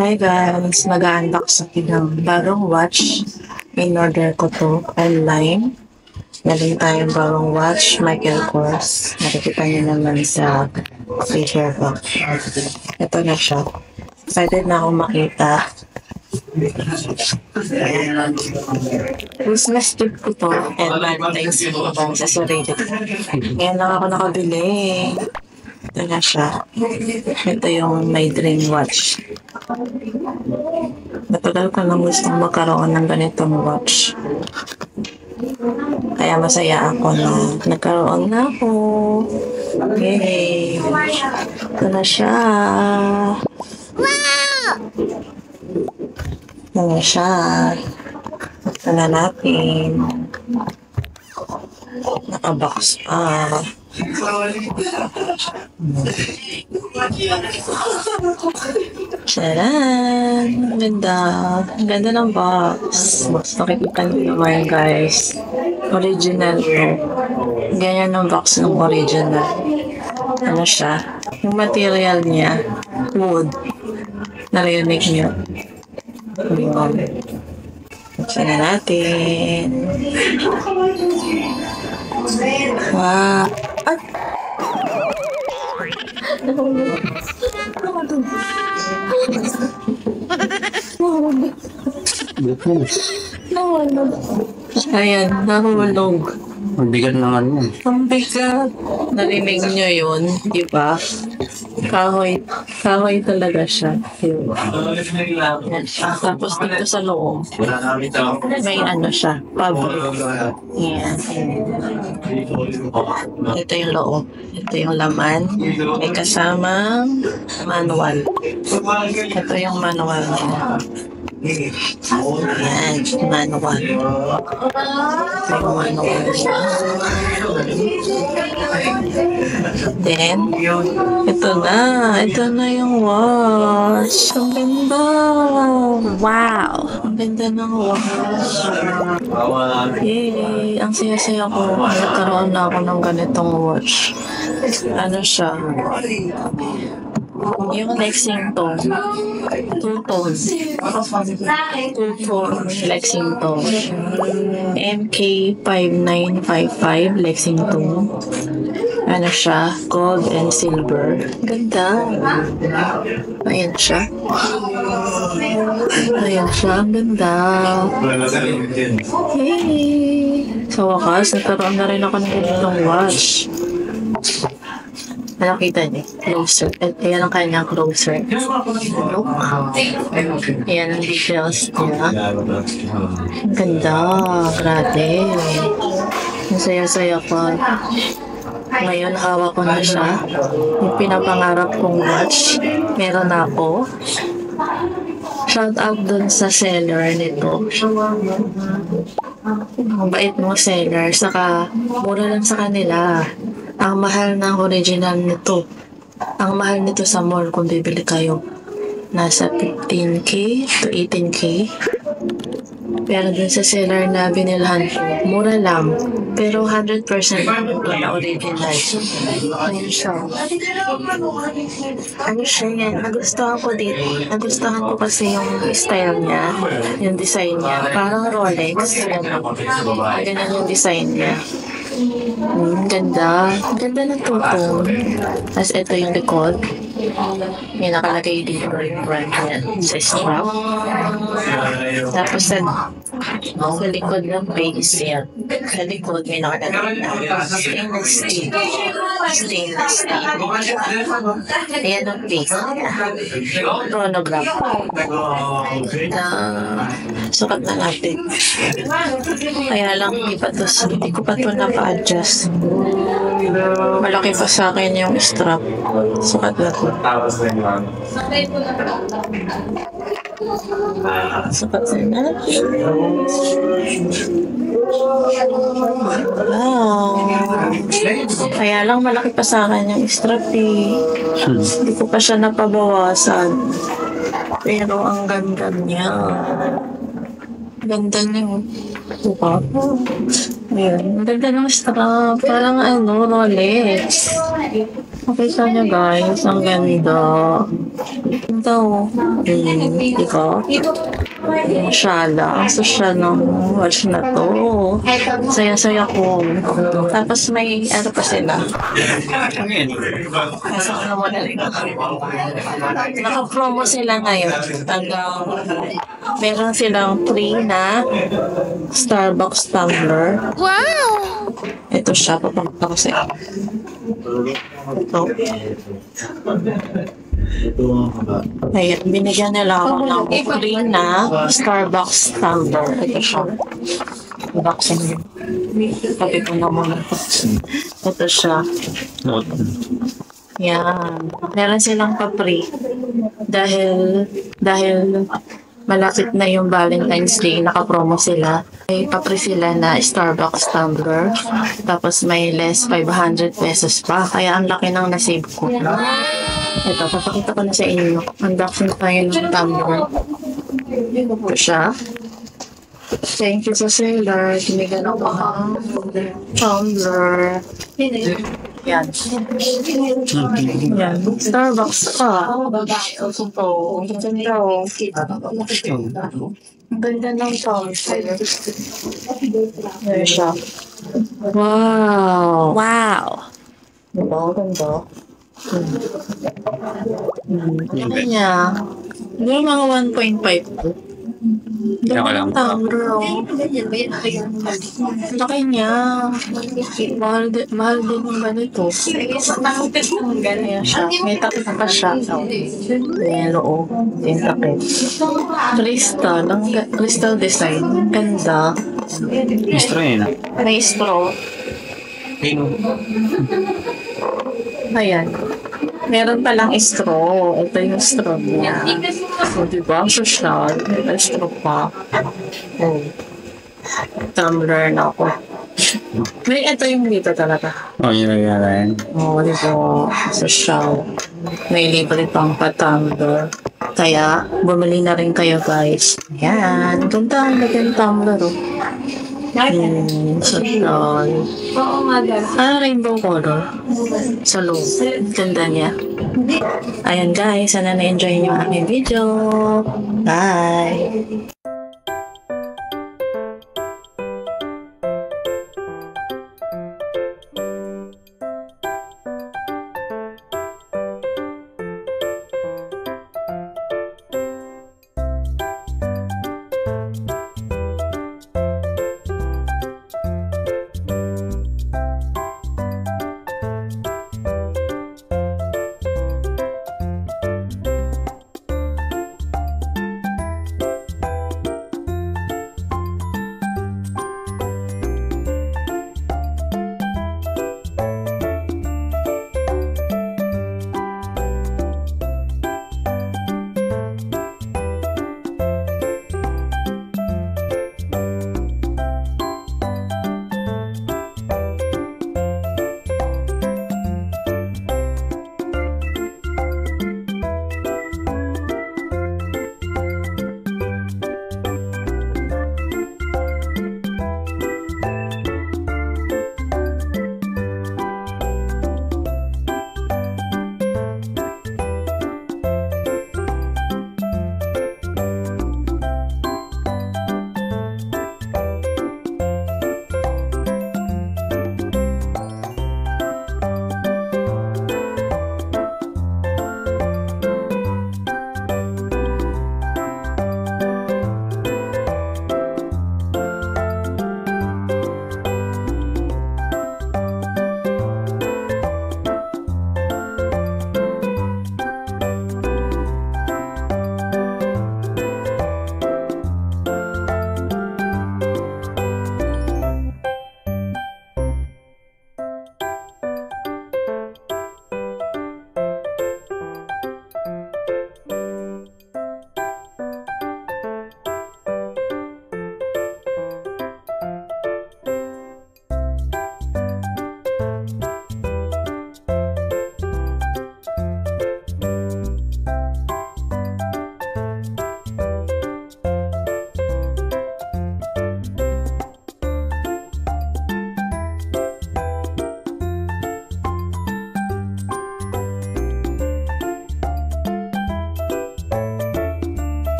Hi guys! Mag-unbox ako ng bagong watch. In-order ko to online. Galing tayong bagong watch, Michael Kors. Nakikita niyo naman sa feature box. Ito na siya. Excited na akong makita. Christmas trip ko to and Valentine's ko pa sa sarili ko. Ngayon lang ako nakabili. Ito na siya. Ito yung my dream watch. Matagal ko nang gustong magkaroon ng ganitong watch. Kaya masaya ako na nagkaroon na ako. Yay! Ito na siya. Wow! Ito na siya. Ito na natin. Nakabox pa. Charan! Ganda. Ganda ng box. Nakikita niyo naman guys. Original to. Ganyan ang box ng original. Ano siya? Yung material niya, wood. Narinig niyo. Buksan na natin. Wow! Ay! Ayan, nahulog. Ang bigat naman yun. Ang bigat. Narinig nyo yun, di ba? Kahoy talaga siya. Tapos dito sa loob, may ano siya, fabric. Yan. Ito yung loob. Ito yung laman. May kasamang manual. Ito yung manual niya. Ayan, manual. Ito yung manual niya. Then, ito na yung watch. Ang ganda. Wow! Ang ganda ng watch. Yay! Ang saya-saya ko. Nagkaroon na ako ng ganitong watch. Ano siya? Yung Lexington. Two-tone Lexington. MK5955 Lexington. Ano siya? Gold and silver. Ganda. Ayan siya. Ayan siya. Ang ganda. Hey! Sa wakas, nagkaroon na rin ako ng ganitong watch. Nakita niyo? Closer. Ayan ang kanyang closer. Look. Ayan ang details niya. Ang ganda. Grabe. Ang saya-saya ko. Ngayon, hawak ko na siya. Yung pinapangarap kong watch, meron na ako. Shout out dun sa seller nito. Ang bait mo seller. Saka, mura lang sa kanila. Ang mahal ng original nito. Ang mahal nito sa mall kung bibili kayo. Nasa 15K to 18K. Pero dun sa seller na binilhan ko, mura lang. Pero 100% na original. Ayan siya. Ano siya yan? Nagustuhan ko dito. Nagustuhan ko kasi yung style niya. Yung design niya. Parang Rolex. Ganyan yung design niya. Ganda. Ganda ng tutong. Tapos ito yung likod. May nakalagay dito yung brand niya sa strap. Tapos sa likod ng base yan. Sa likod may nakalagay na stainless steel. Stainless steel. Ayan ang base niya. Chronograph. Sukat na natin. Kaya lang hindi ko pa ito napa-adjust. Malaki pa sa akin yung strap. Sukat na ito. Sukat na natin. Wow. Kaya lang malaki pa sa akin yung strap eh. Hindi ko pa siya napabawasan. Pero ang ganda niya. Ganda niya. Diba? Ayan. Ang ganda ng strap. Parang ano, Rolex. Makita niyo guys, ang ganda. Ito. Ikaw. Yung shala. Ang social ng watch na to. Saya-saya ko. Tapos may ano pa sila. Nasa mo na rin. Naka-promo sila ngayon. Meron silang free na Starbucks tumbler. Wow! Ito siya. Papakita ko sa'yo. Ito. Ayan, binigyan nila ako ng free na Starbucks tumbler. Ito siya. Boxing yun. Sabi ko na muna ito. Ito siya. Yan. Meron silang pa-free. Dahil malapit na yung Valentine's Day, naka-promo sila. May pa-free sila na Starbucks tumbler. Tapos may less 500 pesos pa. Kaya ang laki ng nasave ko. Ito, papakita ko na sa inyo. Unboxing tayo ng tumbler. Ito siya. Thank you sa seller. Tinigyan ako ang tumbler. Yan. Yan. Starbucks pa. Ito. Ang ganda. Ang ganda ng tumbler. Yan siya. Wow. Wow! Diba? Ang ganda. Ano niya? Yung mga 1.5. Ako lang. Tumbler. Laki niya. Mahal din yung ganito. Ganyan siya. May takip pa siya. Ayan, oo. Yung takip. Crystal. Crystal design. Ganda. Istro yun. May straw. Ayan. Meron palang straw. Ito yung straw niya. So, diba? Ang social. May straw pa. Oh. Tumbler na ako. May ito yung dito talaga. Oh, yun na yan. Oh, diba? Social. May libre pang pa-tumbler. Kaya, bumili na rin kayo guys. Yan. Ganda ang lagyan tumbler. Oh. Social. Rainbow color. Sa loob. Ganda niya. Ayan guys, sana na-enjoy niyo ang aking video. Bye!